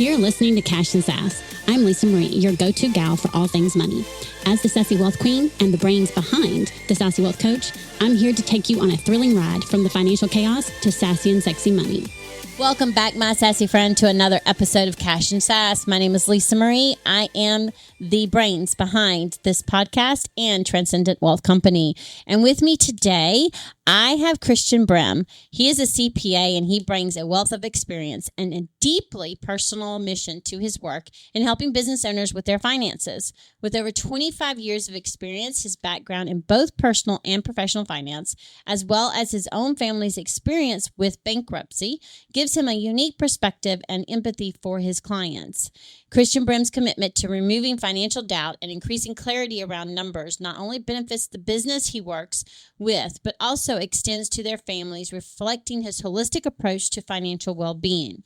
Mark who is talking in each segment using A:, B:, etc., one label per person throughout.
A: You're listening to Cash and Sass. I'm Lisa Marie, your go-to gal for all things money. As the Sassy Wealth Queen and the brains behind the Sassy Wealth Coach, I'm here to take you on a thrilling ride from the financial chaos to sassy and sexy money.
B: Welcome back, my sassy friend, to another episode of Cash and Sass. My name is Lisa Marie. I am the brains behind this podcast and Transcendent Wealth Company. And with me today, I have Christian Brim. He is a CPA and he brings a wealth of experience and a deeply personal mission to his work in helping business owners with their finances. With over 25 years of experience, his background in both personal and professional finance, as well as his own family's experience with bankruptcy, gives him a unique perspective and empathy for his clients. Christian Brim's commitment to removing financial doubt and increasing clarity around numbers not only benefits the business he works with, but also extends to their families, reflecting his holistic approach to financial well-being.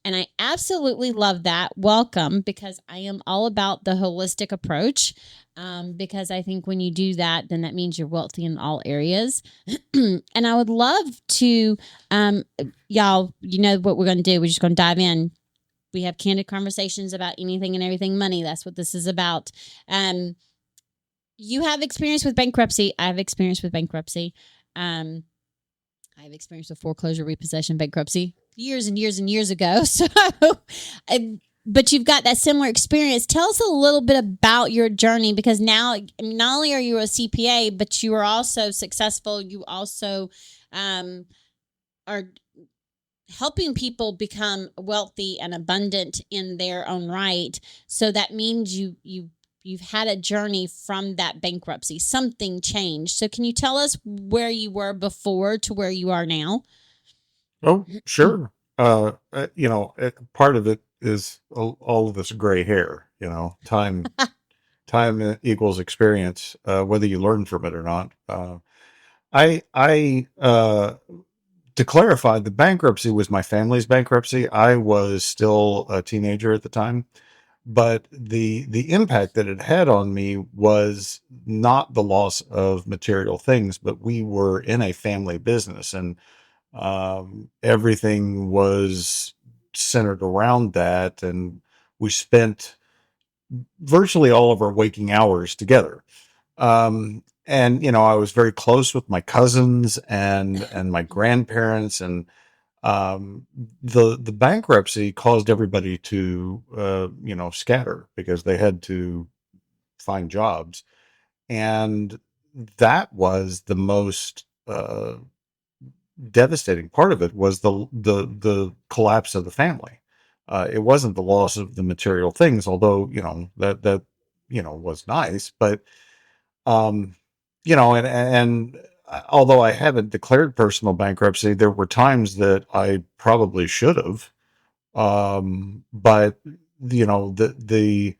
B: And I absolutely love that. Welcome, because I am all about the holistic approach, because I think when you do that, then that means you're wealthy in all areas. And I would love to, y'all, you know what we're going to do. We're just going to dive in. We have candid conversations about anything and everything money. That's what this is about. You have experience with bankruptcy. I have experience with bankruptcy. I have experience with foreclosure, repossession, bankruptcy years and years and years ago. So, but you've got that similar experience. Tell us a little bit about your journey, because now not only are you a CPA, but you are also successful. You also are helping people become wealthy and abundant in their own right. So that means you've had a journey from that bankruptcy. Something changed. So can you tell us where you were before to where you are now?
C: Oh, sure. Part of it is all of this gray hair, time equals experience, whether you learn from it or not. To clarify, the bankruptcy was my family's bankruptcy. I was still a teenager at the time, but the impact that it had on me was not the loss of material things, but we were in a family business, and everything was centered around that, and we spent virtually all of our waking hours together. And I was very close with my cousins and my grandparents, and the bankruptcy caused everybody to scatter because they had to find jobs, and that was the most devastating part of it. Was the collapse of the family. It wasn't the loss of the material things, although that was nice, but and although I haven't declared personal bankruptcy, there were times that I probably should have. But the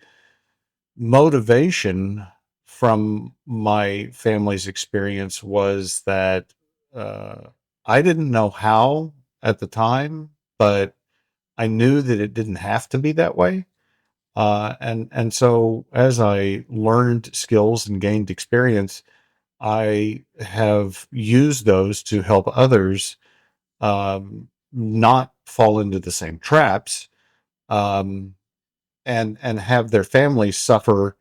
C: motivation from my family's experience was that I didn't know how at the time, but I knew that it didn't have to be that way. And so as I learned skills and gained experience, I have used those to help others not fall into the same traps, and have their families suffer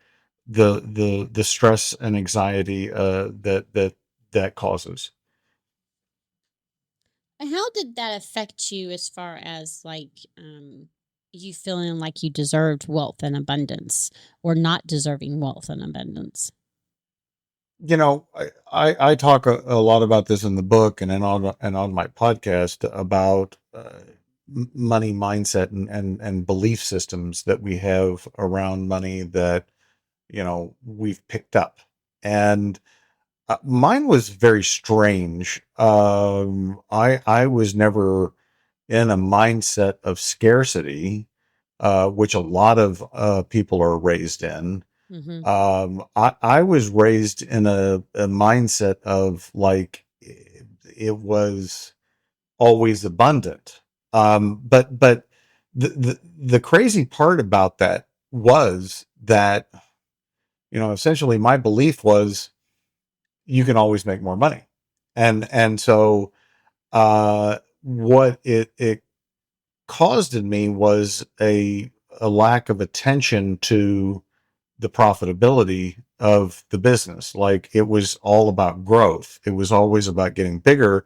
C: the stress and anxiety that causes.
B: How did that affect you as far as you feeling like you deserved wealth and abundance, or not deserving wealth and abundance?
C: I talk a lot about this in the book and on my podcast about money mindset and belief systems that we have around money that we've picked up, and mine was very strange. I was never in a mindset of scarcity, which a lot of people are raised in.
B: Mm-hmm.
C: I was raised in a mindset of like it was always abundant. But the crazy part about that was that essentially my belief was you can always make more money, and so what it caused in me was a lack of attention to the profitability of the business. Like, it was all about growth. It was always about getting bigger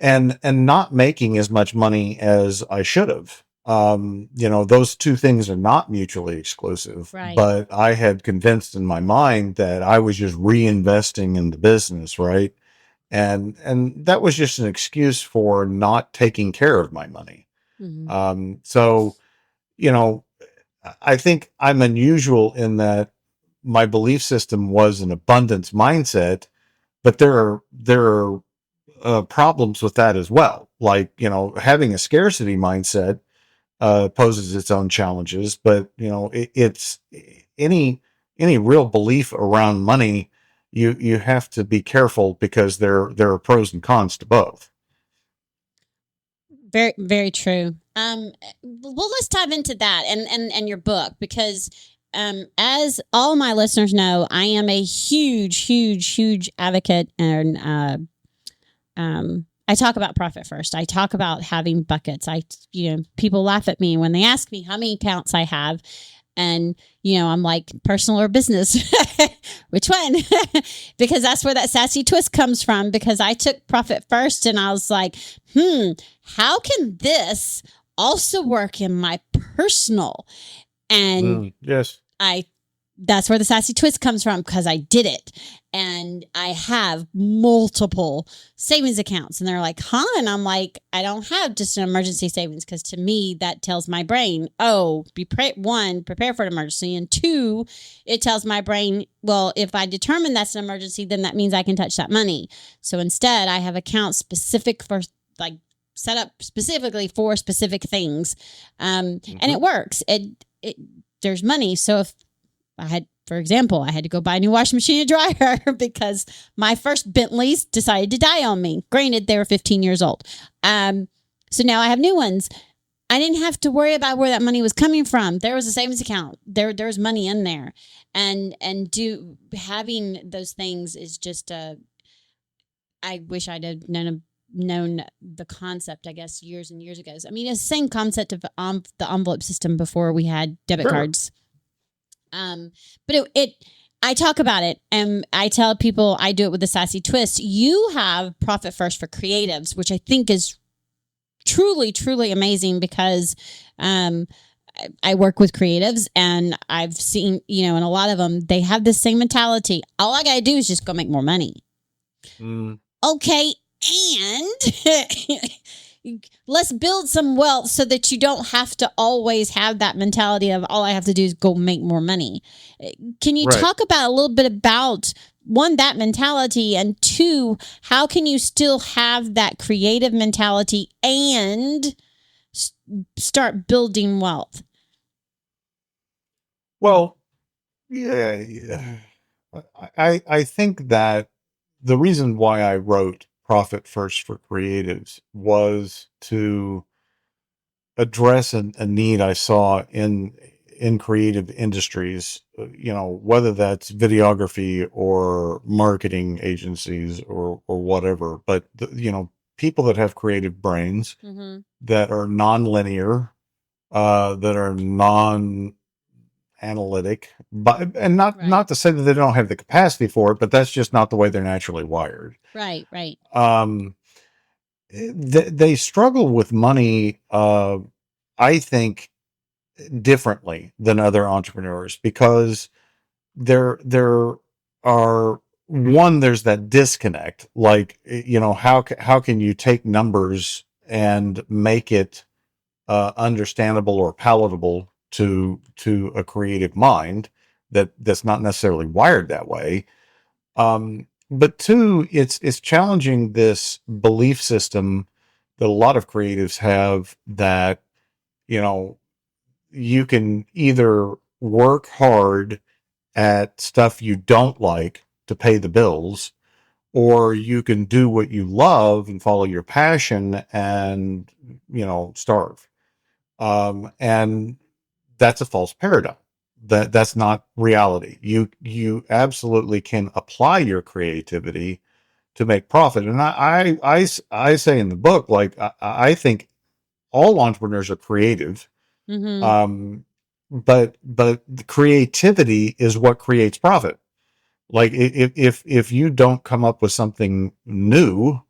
C: and not making as much money as I should have. Those two things are not mutually exclusive,
B: Right.
C: but I had convinced in my mind that I was just reinvesting in the business, right? And that was just an excuse for not taking care of my money. So, you know, I think I'm unusual in that my belief system was an abundance mindset, but there are problems with that as well. Like, having a scarcity mindset poses its own challenges, but it's any real belief around money. You have to be careful because there are pros and cons to both.
B: Very, very true. Well, let's dive into that and your book, because as all my listeners know, I am a huge advocate, and I talk about profit first. I talk about having buckets. People laugh at me when they ask me how many accounts I have. And, I'm like, personal or business? Which one? Because that's where that sassy twist comes from, because I took profit first and I was like, how can this also work in my personal? And
C: yes,
B: that's where the sassy twist comes from, because I did it. And I have multiple savings accounts. And they're like, huh? And I'm like, I don't have just an emergency savings, because to me, that tells my brain, prepare for an emergency. And two, it tells my brain, well, if I determine that's an emergency, then that means I can touch that money. So instead, I have accounts specific for, like, set up specifically for specific things. And it works. There's money. So if for example, I had to go buy a new washing machine and dryer because my first Bentleys decided to die on me. Granted, they were 15 years old. So now I have new ones. I didn't have to worry about where that money was coming from. There was a savings account. There's money in there. And having those things is just I wish I'd have known the concept, I guess, years and years ago. I mean, it's the same concept of the envelope system before we had debit cards. But I talk about it, and I tell people I do it with a sassy twist. You have profit first for creatives, which I think is truly, truly amazing, because, I work with creatives, and I've seen, and a lot of them, they have this same mentality. All I got to do is just go make more money. Okay. And let's build some wealth so that you don't have to always have that mentality of all I have to do is go make more money. Can you talk about a little bit about, one, that mentality, and two, how can you still have that creative mentality and start building wealth?
C: Well, yeah. I think that the reason why I wrote Profit First for Creatives was to address a need I saw in creative industries, whether that's videography or marketing agencies or whatever. But people that have creative brains that are non-linear, that are non-analytic, and not to say that they don't have the capacity for it, but that's just not the way they're naturally wired.
B: Right.
C: They struggle with money, I think, differently than other entrepreneurs, because there are, one, there's that disconnect. Like, how can you take numbers and make it understandable or palatable to a creative mind that's not necessarily wired that way. But two, it's challenging this belief system that a lot of creatives have, that, you can either work hard at stuff you don't like to pay the bills, or you can do what you love and follow your passion and, starve. And that's a false paradigm. That's not reality. You absolutely can apply your creativity to make profit. And I say in the book, like, I think all entrepreneurs are creative.
B: Mm-hmm.
C: But the creativity is what creates profit. Like if you don't come up with something new,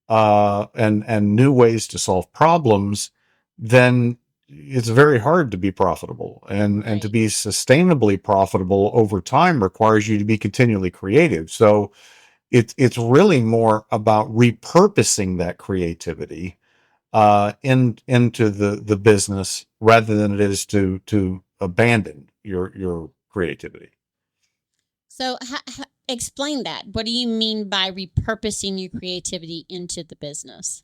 C: and new ways to solve problems, then it's very hard to be profitable. And to
B: Right.
C: be sustainably profitable over time requires you to be continually creative. So it's really more about repurposing that creativity into the business rather than it is to abandon your creativity.
B: So, explain that. What do you mean by repurposing your creativity into the business?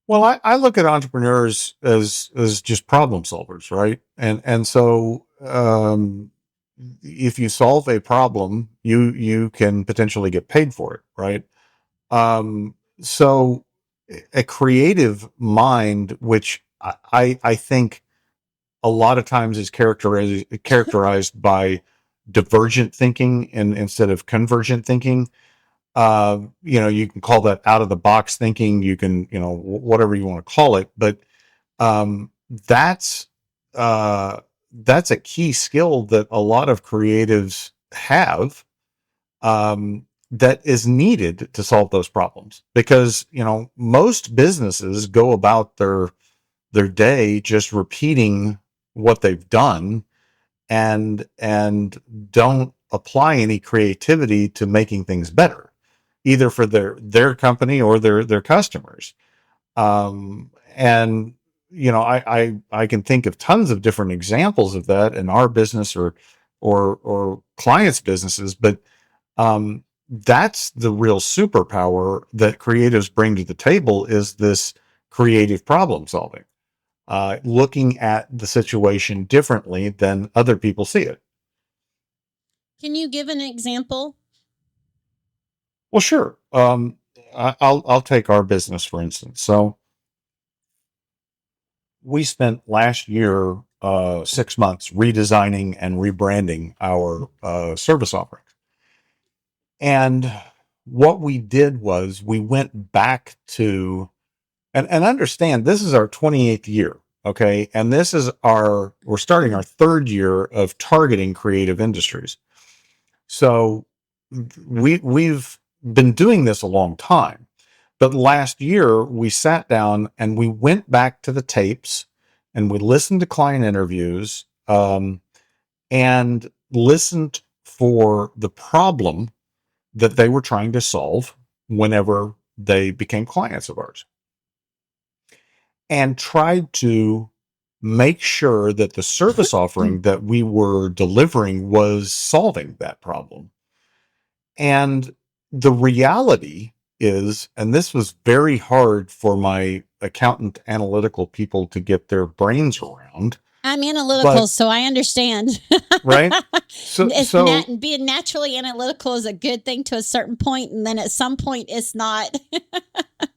C: Well, I look at entrepreneurs as just problem solvers, right? And so if you solve a problem, you can potentially get paid for it, right? So a creative mind, which I think a lot of times is characterized by divergent thinking instead of convergent thinking. You can call that out of the box thinking. You can, whatever you want to call it, but um, that's that's a key skill that a lot of creatives have, that is needed to solve those problems, because most businesses go about their day just repeating what they've done, and don't apply any creativity to making things better, either for their company or their customers. And I can think of tons of different examples of that in our business or clients' businesses, but that's the real superpower that creatives bring to the table, is this creative problem solving, looking at the situation differently than other people see it.
B: Can you give an example?
C: Well, sure. I'll take our business for instance. So we spent last year 6 months redesigning and rebranding our service offerings. And what we did was we went back to, and understand, this is our 28th year. Okay. And we're starting our third year of targeting creative industries. So we've been doing this a long time. But last year we sat down and we went back to the tapes and we listened to client interviews, and listened for the problem that they were trying to solve whenever they became clients of ours, and tried to make sure that the service offering that we were delivering was solving that problem. And the reality is, and this was very hard for my accountant analytical people to get their brains around.
B: I'm analytical,
C: But
B: so I understand.
C: right, so
B: Being naturally analytical is a good thing to a certain point, and then at some point, it's not.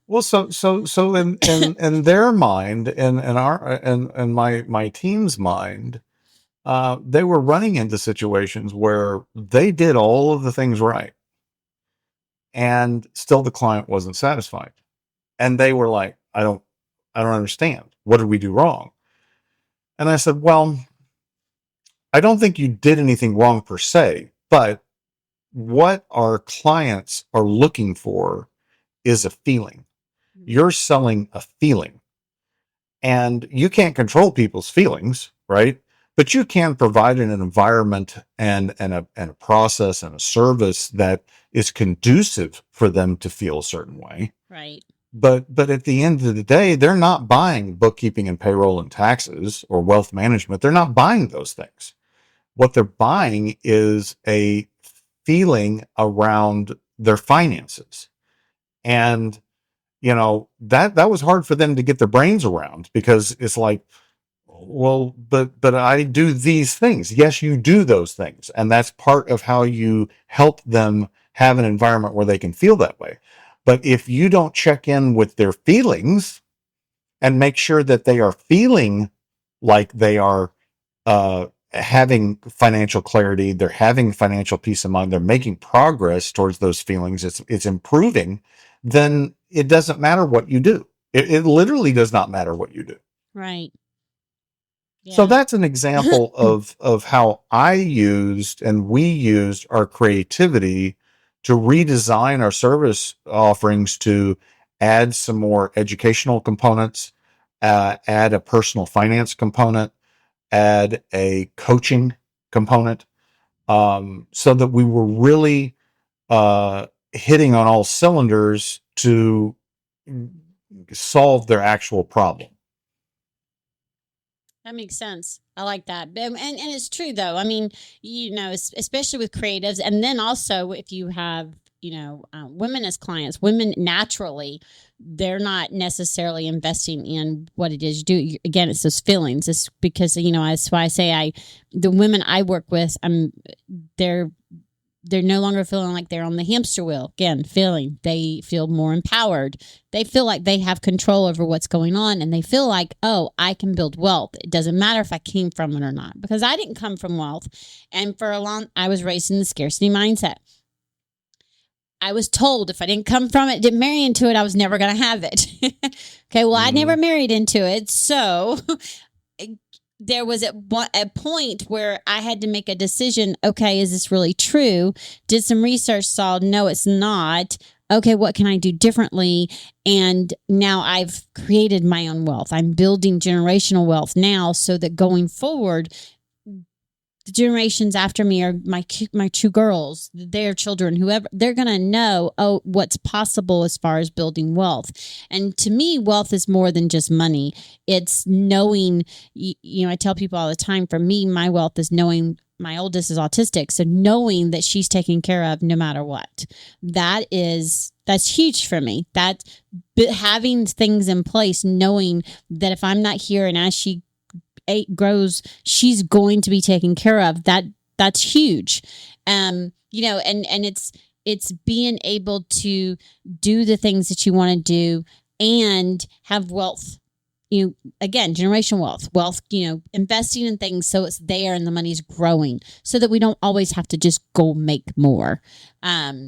C: well, so in their mind, and my team's mind, they were running into situations where they did all of the things right, and still the client wasn't satisfied, and they were like, I don't understand. What did we do wrong? And I said, well, I don't think you did anything wrong per se, but what our clients are looking for is a feeling. You're selling a feeling, and you can't control people's feelings, right? But you can provide an environment and a process and a service that is conducive for them to feel a certain way.
B: Right.
C: But at the end of the day, they're not buying bookkeeping and payroll and taxes or wealth management. They're not buying those things. What they're buying is a feeling around their finances. And, that was hard for them to get their brains around, because it's like, well, but I do these things. Yes, you do those things. And that's part of how you help them have an environment where they can feel that way. But if you don't check in with their feelings and make sure that they are feeling like they are having financial clarity, they're having financial peace of mind, they're making progress towards those feelings, it's improving, then it doesn't matter what you do. It literally does not matter what you do.
B: Right.
C: So
B: Yeah.
C: that's an example of how I used and we used our creativity to redesign our service offerings to add some more educational components, add a personal finance component, add a coaching component, so that we were really hitting on all cylinders to solve their actual problem.
B: That makes sense. I like that. And it's true, though. I mean, especially with creatives. And then also, if you have, women as clients, women naturally, they're not necessarily investing in what it is you do. Again, it's those feelings. It's because, that's why I say the women I work with, they're no longer feeling like they're on the hamster wheel. Again, they feel more empowered. They feel like they have control over what's going on, and they feel like, oh, I can build wealth. It doesn't matter if I came from it or not, because I didn't come from wealth. And I was raised in the scarcity mindset. I was told if I didn't come from it, didn't marry into it, I was never going to have it. Okay, well, I never married into it. So there was a point where I had to make a decision. Okay, is this really true? Did some research, saw, no, it's not. Okay, what can I do differently? And now I've created my own wealth. I'm building generational wealth now so that going forward, the generations after me are my two girls, their children, whoever, they're going to know, what's possible as far as building wealth. And to me, wealth is more than just money. It's knowing, I tell people all the time, for me, my wealth is knowing my oldest is autistic. So knowing that she's taken care of no matter what, that's huge for me. That having things in place, knowing that if I'm not here and as she grows, she's going to be taken care of. That's huge. And it's being able to do the things that you want to do and have wealth. Again, generational wealth, investing in things so it's there and the money's growing, so that we don't always have to just go make more.
C: No,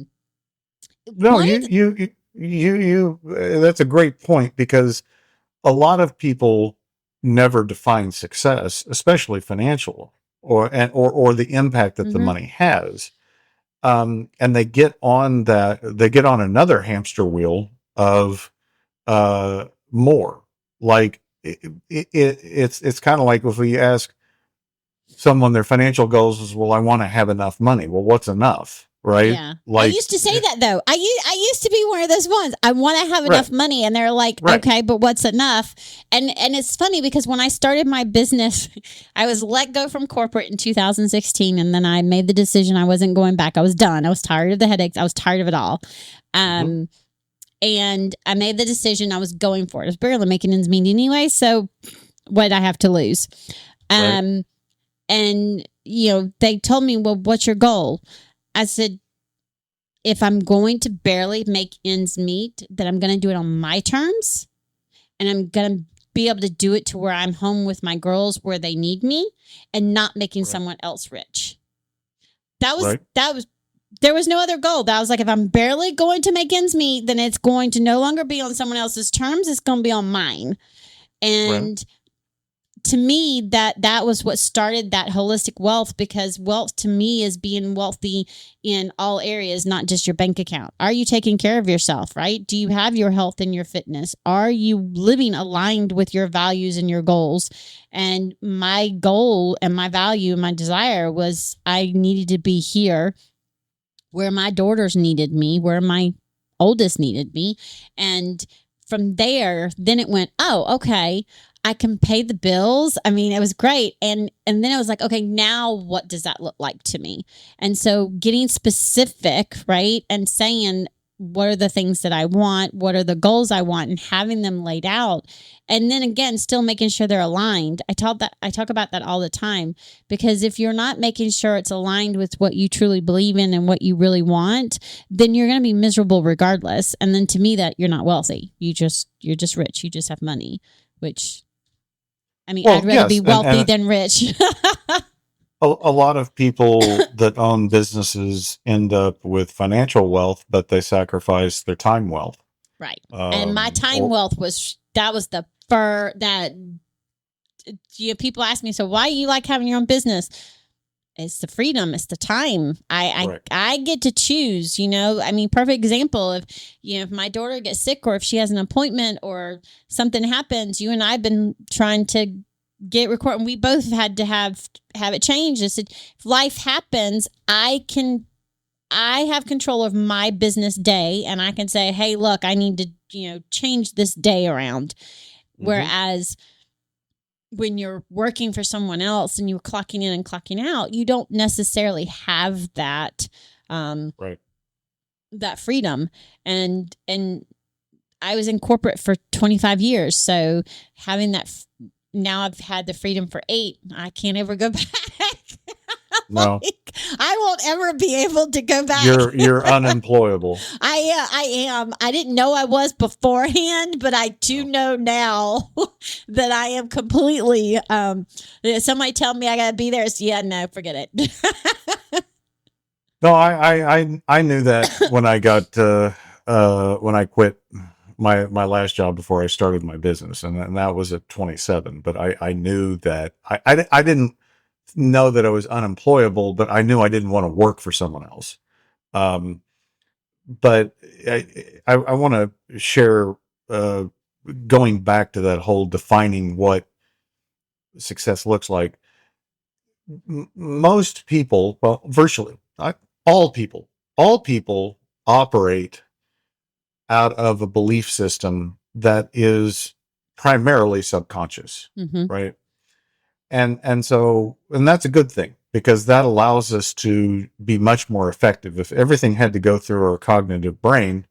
C: that's a great point, because a lot of people never define success, especially financial, or the impact that the money has. And they get on another hamster wheel of more. Like it's kind of like if we ask someone their financial goals is, well, I want to have enough money. Well, what's enough? Right?
B: Yeah. I used to say that, though. I used to be one of those ones. I want to have enough money. And they're like, okay, but what's enough? And it's funny because when I started my business, I was let go from corporate in 2016. And then I made the decision I wasn't going back. I was done. I was tired of the headaches. I was tired of it all. And I made the decision I was going for it. I was barely making ends meet anyway. So what did I have to lose? And, they told me, well, what's your goal? I said, if I'm going to barely make ends meet, then I'm going to do it on my terms, and I'm going to be able to do it to where I'm home with my girls where they need me, and not making someone else rich. There was no other goal. That was like, if I'm barely going to make ends meet, then it's going to no longer be on someone else's terms. It's going to be on mine. And to me, that was what started that holistic wealth, because wealth to me is being wealthy in all areas, not just your bank account. Are you taking care of yourself, right? Do you have your health and your fitness? Are you living aligned with your values and your goals? And my goal and my value and my desire was I needed to be here where my daughters needed me, where my oldest needed me. And from there, then it went, oh, okay, I can pay the bills. I mean, it was great. And then it was like, okay, now what does that look like to me? And so getting specific, right? And saying, what are the things that I want? What are the goals I want? And having them laid out. And then again, still making sure they're aligned. I talk about that all the time, because if you're not making sure it's aligned with what you truly believe in and what you really want, then you're going to be miserable regardless. And then to me, that you're not wealthy. You're just rich. You just have money, which, I mean, I'd rather be wealthy than rich.
C: A lot of people that own businesses end up with financial wealth, but they sacrifice their time wealth.
B: Right. And my time wealth was that was the fur that people ask me, so why do you like having your own business? It's the freedom. It's the time. I get to choose, I mean, perfect example of, if my daughter gets sick or if she has an appointment or something happens, you and I have been trying to get recorded and we both had to have it changed. I said, if life happens, I have control of my business day and I can say, hey, look, I need to, change this day around. Mm-hmm. Whereas when you're working for someone else and you're clocking in and clocking out, you don't necessarily have that,
C: right.
B: that freedom. And I was in corporate for 25 years. So having that, now I've had the freedom for 8, I can't ever go back.
C: No,
B: I won't ever be able to go back.
C: You're unemployable.
B: I am. I didn't know I was beforehand, but I do know now that I am completely. Somebody tell me I got to be there. So yeah, no, forget it.
C: No, I knew that when I got when I quit my last job before I started my business, and that was at 27. But I knew that I didn't know that I was unemployable, but I knew I didn't want to work for someone else. But I want to share, going back to that whole defining what success looks like. Most people, well, virtually all people operate out of a belief system that is primarily subconscious, mm-hmm. right? And that's a good thing because that allows us to be much more effective. If everything had to go through our cognitive brain,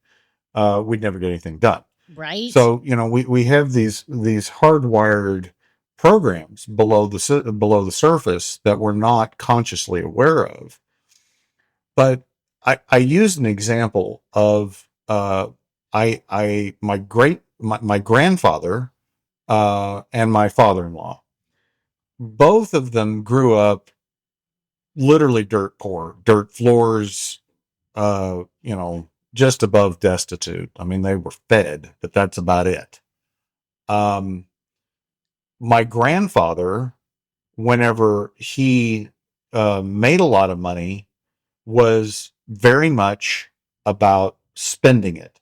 C: we'd never get anything done.
B: Right.
C: So, we have these hardwired programs below the surface that we're not consciously aware of. But I used an example of, my grandfather, and my father-in-law. Both of them grew up literally dirt poor, dirt floors, just above destitute. I mean, they were fed, but that's about it. My grandfather, whenever he made a lot of money, was very much about spending it.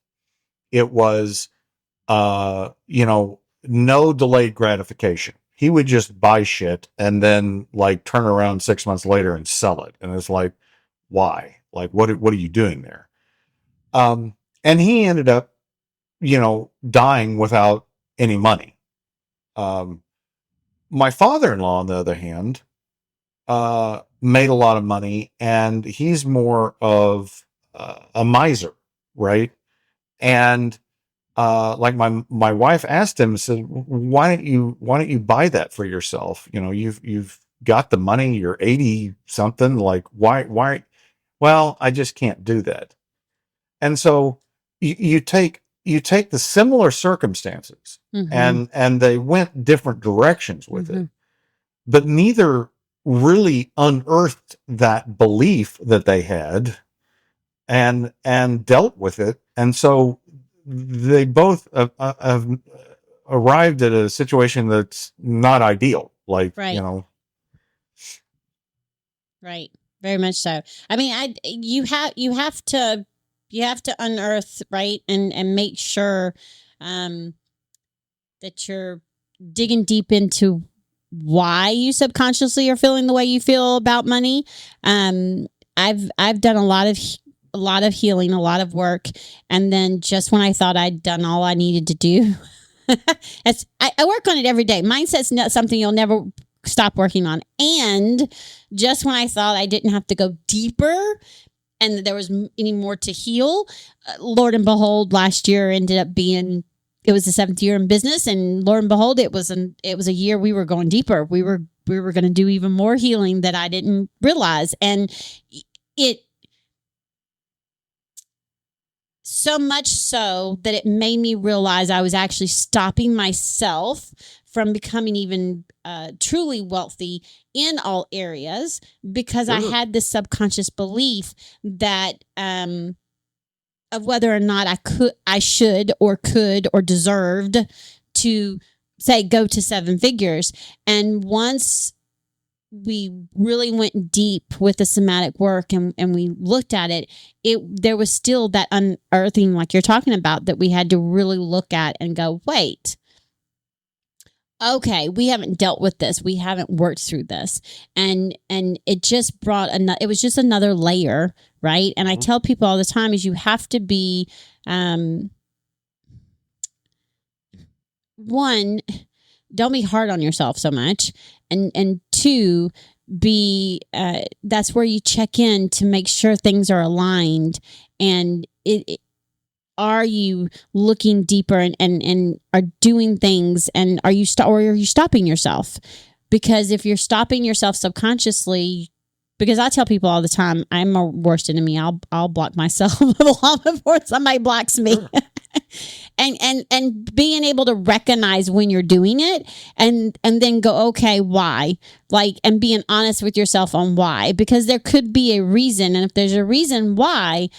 C: It was, no delayed gratification. He would just buy shit and then turn around 6 months later and sell it. And it's like, why? What are you doing there? And he ended up, dying without any money. My father-in-law, on the other hand, made a lot of money and he's more of a miser, right? And my wife asked him, said, why don't you buy that for yourself? You've got the money, you're 80 something. Why? Well, I just can't do that. And so you take the similar circumstances, mm-hmm. and they went different directions with mm-hmm. it, but neither really unearthed that belief that they had and dealt with it. And so they both have arrived at a situation that's not ideal.
B: Right. Right. Very much so. I mean, you have to unearth, right. And make sure, that you're digging deep into why you subconsciously are feeling the way you feel about money. I've done a lot of healing, a lot of work. And then just when I thought I'd done all I needed to do, I work on it every day. Mindset's not something you'll never stop working on. And just when I thought I didn't have to go deeper and that there was any more to heal, Lord and behold, last year ended up being, it was the 7th year in business. And Lord and behold, it was a year we were going deeper. We were going to do even more healing that I didn't realize. And it, so much so that it made me realize I was actually stopping myself from becoming even truly wealthy in all areas because I had this subconscious belief that of whether or not I should or could or deserved to say go to 7 figures. And once we really went deep with the somatic work and we looked at it, there was still that unearthing, like you're talking about, that we had to really look at and go, wait, okay, we haven't dealt with this. We haven't worked through this. And it just brought it was just another layer, right? And I tell people all the time is you have to be, one, don't be hard on yourself so much. And two, that's where you check in to make sure things are aligned. And are you looking deeper and are doing things, and are you stopping yourself? Because if you're stopping yourself subconsciously, because I tell people all the time, I'm my worst enemy. I'll block myself long before somebody blocks me. And being able to recognize when you're doing it and then go, okay, why? Like, and being honest with yourself on why, because there could be a reason. And if there's a reason why,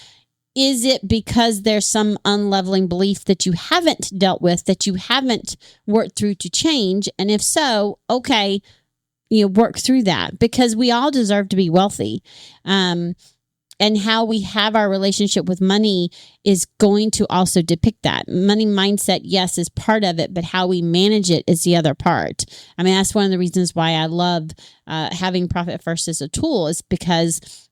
B: is it because there's some unleveling belief that you haven't dealt with, that you haven't worked through to change? And if so, okay, work through that, because we all deserve to be wealthy. And how we have our relationship with money is going to also depict that. Money mindset, yes, is part of it, but how we manage it is the other part. I mean, that's one of the reasons why I love having Profit First as a tool, is because,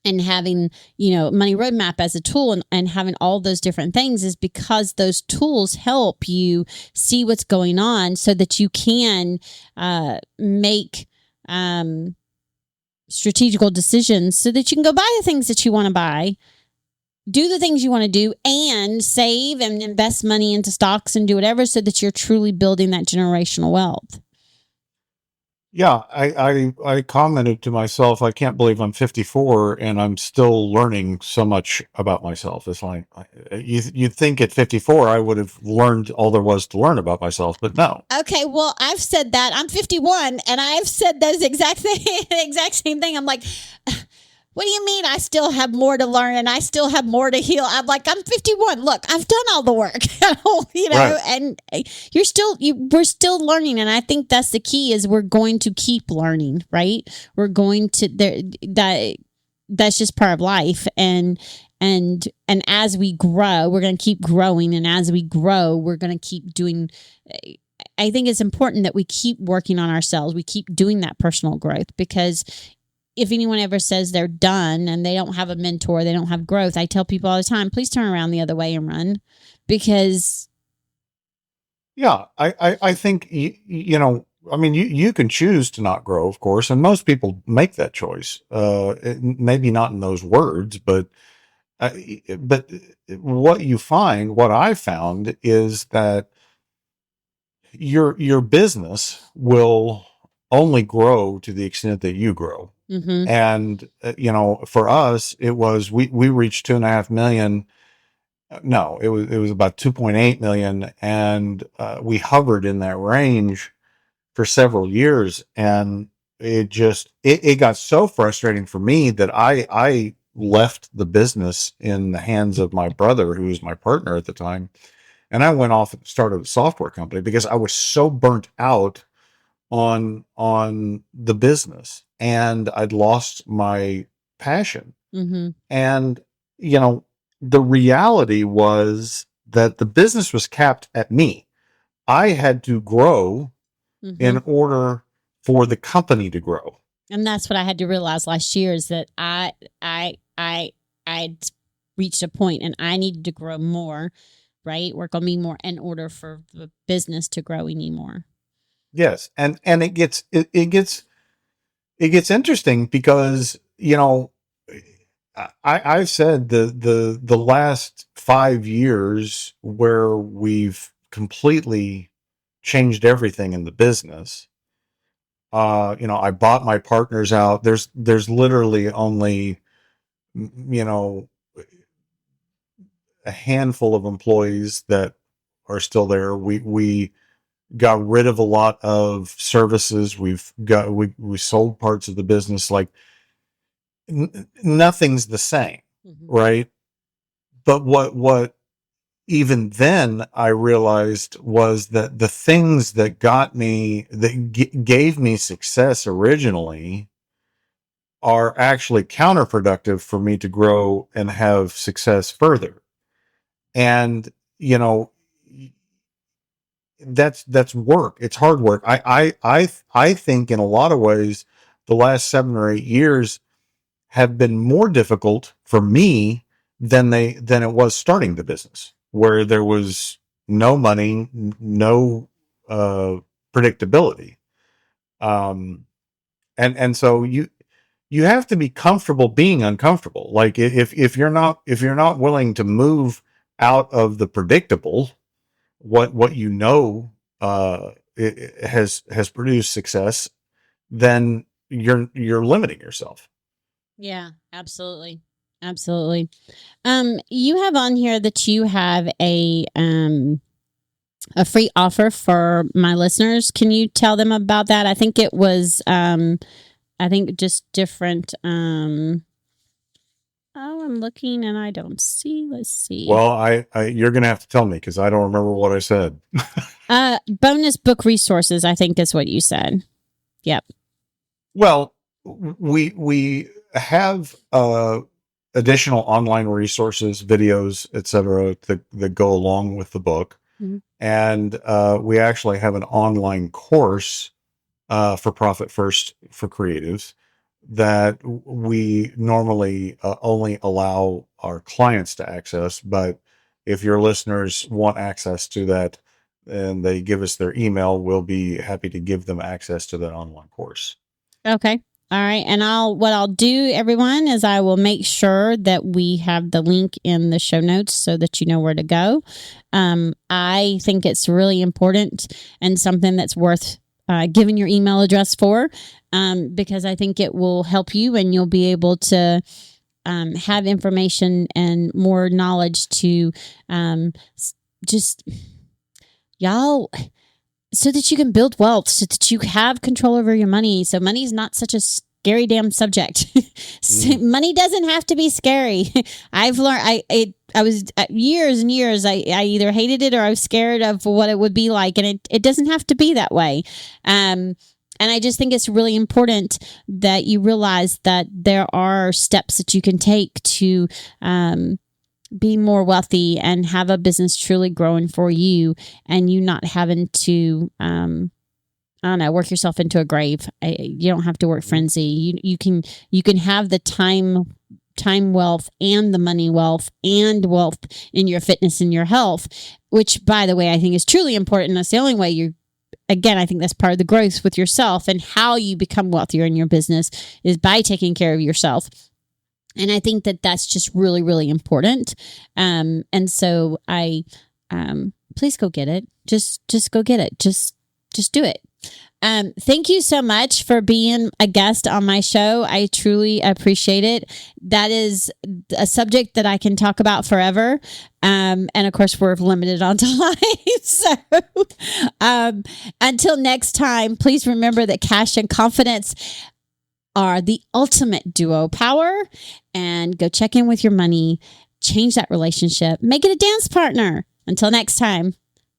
B: and having, Money Roadmap as a tool and having all those different things, is because those tools help you see what's going on so that you can make strategical decisions, so that you can go buy the things that you want to buy, do the things you want to do, and save and invest money into stocks and do whatever, so that you're truly building that generational wealth.
C: Yeah, I commented to myself, I can't believe I'm 54 and I'm still learning so much about myself. It's like, you'd think at 54 I would have learned all there was to learn about myself, but no.
B: Okay, well, I've said that. I'm 51, and I've said those exact same thing. I'm like, what do you mean I still have more to learn and I still have more to heal? I'm like, I'm 51. Look, I've done all the work,
C: Right.
B: And we're still learning. And I think that's the key, is we're going to keep learning, right? We're going to, that's just part of life. And as we grow, we're going to keep growing. And as we grow, we're going to keep doing, I think it's important that we keep working on ourselves. We keep doing that personal growth, because if anyone ever says they're done and they don't have a mentor, they don't have growth, I tell people all the time, please turn around the other way and run. Because
C: Yeah, I think, I mean, you can choose to not grow, of course, and most people make that choice. Maybe not in those words, but what I found is that your business will only grow to the extent that you grow.
B: mm-hmm.
C: And, for us, it was, we reached 2.5 million. No, it was about 2.8 million. And, we hovered in that range for several years. And it got so frustrating for me that I left the business in the hands of my brother, who was my partner at the time. And I went off and started a software company because I was so burnt out on the business, and I'd lost my passion.
B: Mm-hmm.
C: And, the reality was that the business was capped at me. I had to grow
B: Mm-hmm.
C: in order for the company to grow.
B: And that's what I had to realize last year, is that I'd reached a point and I needed to grow more, right? Work on me more in order for the business to grow anymore.
C: Yes. And it gets interesting because, I've said the last 5 years where we've completely changed everything in the business. I bought my partners out. There's literally only, a handful of employees that are still there. We got rid of a lot of services. We sold parts of the business. Like nothing's the same,
B: Mm-hmm.
C: right? But what even then I realized was that the things that gave me success originally are actually counterproductive for me to grow and have success further. And, you know, that's work. It's hard work. I think in a lot of ways, the last 7 or 8 years have been more difficult for me than it was starting the business, where there was no money, no predictability. And so you have to be comfortable being uncomfortable. Like if you're not willing to move out of the predictable, what you know it has produced success, then you're limiting yourself.
B: Yeah, absolutely. Absolutely. You have on here that you have a free offer for my listeners. Can you tell them about that? I think it was just different. I'm looking and I don't see. Let's see.
C: Well, I you're going to have to tell me because I don't remember what I said.
B: Bonus book resources, I think is what you said. Yep.
C: Well, we have additional online resources, videos, etc., that go along with the book. Mm-hmm. And we actually have an online course for Profit First for creatives that we normally only allow our clients to access. But if your listeners want access to that and they give us their email, we'll be happy to give them access to that online course.
B: Okay. All right. And what I'll do, everyone, is I will make sure that we have the link in the show notes so that you know where to go. I think it's really important and something that's worth giving your email address for, because I think it will help you and you'll be able to have information and more knowledge to so that you can build wealth, so that you have control over your money. So money is not such a scary damn subject. Money doesn't have to be scary. I've learned, I was years and years, I either hated it or I was scared of what it would be like. And it doesn't have to be that way. And I just think it's really important that you realize that there are steps that you can take to be more wealthy and have a business truly growing for you, and you not having to, work yourself into a grave. You don't have to work frenzy. You can have the time wealth and the money wealth and wealth in your fitness and your health, which, by the way, I think is truly important. That's the only way I think that's part of the growth with yourself, and how you become wealthier in your business is by taking care of yourself. And I think that that's just really, really important. And so please go get it. Just go get it. Just do it. Thank you so much for being a guest on my show. I truly appreciate it. That is a subject that I can talk about forever. And of course, we're limited on time. So until next time, please remember that cash and confidence are the ultimate duo power, and go check in with your money, change that relationship, make it a dance partner. Until next time,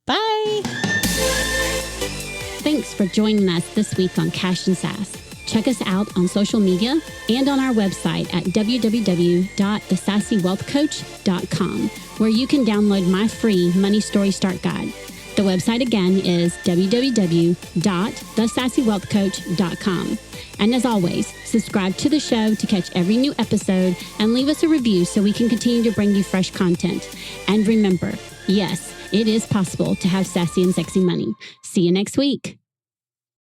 B: bye.
A: Thanks for joining us this week on Cash and Sass. Check us out on social media and on our website at www.thesassywealthcoach.com, where you can download my free Money Story Start Guide. The website again is www.thesassywealthcoach.com. And as always, subscribe to the show to catch every new episode and leave us a review so we can continue to bring you fresh content. And remember, yes, it is possible to have sassy and sexy money. See you next week.